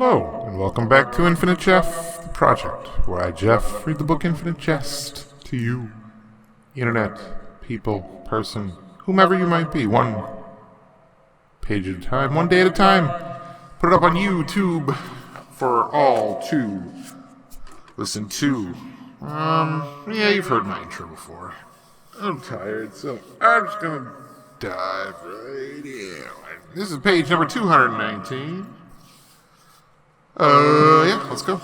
Hello, and welcome back to Infinite Jeff, the project where I, Jeff, read the book Infinite Jest to you. Internet, people, person, whomever you might be, one page at a time, one day at a time. Put it up on YouTube for all to listen to. Yeah, you've heard my intro before. I'm tired, so I'm just gonna dive right in. This is page number 219. Yeah, let's go.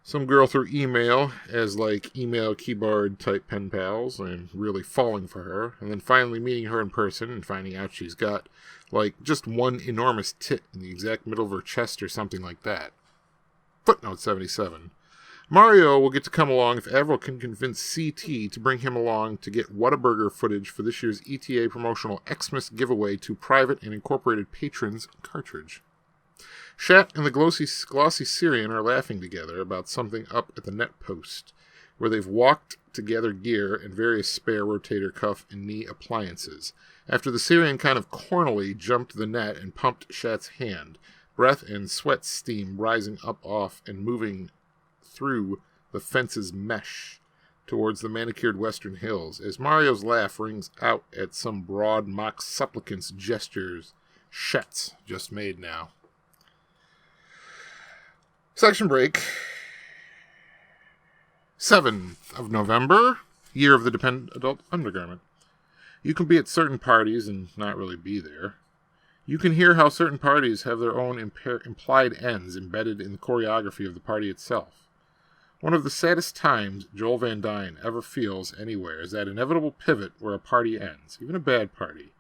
Some girl through email as like email keyboard type pen pals and really falling for her, and then finally meeting her in person and finding out she's got like just one enormous tit in the exact middle of her chest or something like that. Footnote 77. Mario will get to come along if Avril can convince CT to bring him along to get Whataburger footage for this year's ETA promotional Xmas giveaway to private and incorporated patrons cartridge. Shat and the glossy Syrian are laughing together about something up at the net post, where they've walked to gather gear and various spare rotator cuff and knee appliances, after the Syrian kind of cornily jumped the net and pumped Shat's hand, breath and sweat steam rising up off and moving through the fence's mesh towards the manicured western hills, as Mario's laugh rings out at some broad mock supplicant's gestures Shat's just made now. Section break. 7th of November, year of the dependent adult undergarment. You can be at certain parties and not really be there. You can hear how certain parties have their own implied ends embedded in the choreography of the party itself. One of the saddest times Joel Van Dyne ever feels anywhere is that inevitable pivot where a party ends, even a bad party.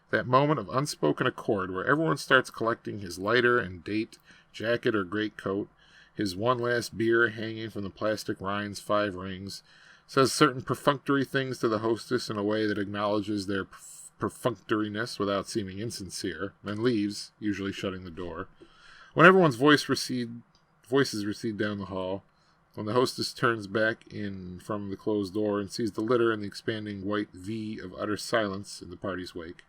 That moment of unspoken accord where everyone starts collecting his lighter and date, jacket or greatcoat, his one last beer hanging from the plastic rind's 5 rings, says certain perfunctory things to the hostess in a way that acknowledges their perfunctoriness without seeming insincere, and leaves, usually shutting the door. When everyone's voices recede down the hall, when the hostess turns back in from the closed door and sees the litter and the expanding white V of utter silence in the party's wake.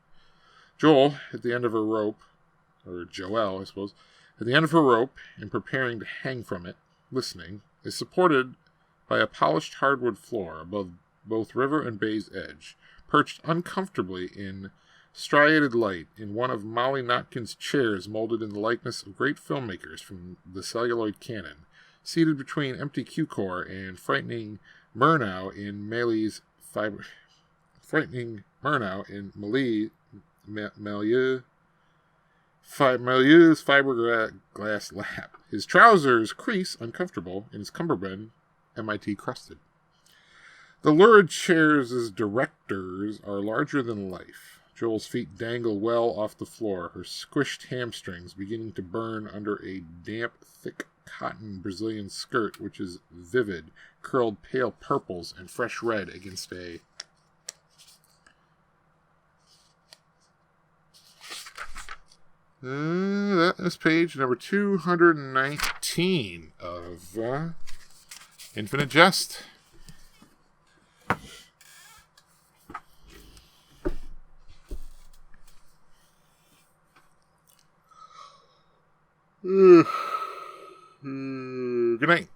Joel, at the end of her rope, or Joelle, I suppose, at the end of her rope, and preparing to hang from it, listening, is supported by a polished hardwood floor above both river and bay's edge, perched uncomfortably in striated light in one of Molly Notkin's chairs molded in the likeness of great filmmakers from the celluloid canon, seated between empty Q-core and frightening Murnau in Malie's Milieu's fiberglass lap. His trousers crease uncomfortable, and his cummerbund MIT crusted. The lurid chairs' directors are larger than life. Joel's feet dangle well off the floor, her squished hamstrings beginning to burn under a damp, thick cotton Brazilian skirt which is vivid, curled pale purples and fresh red against a that is page number 219 of Infinite Jest. Good night.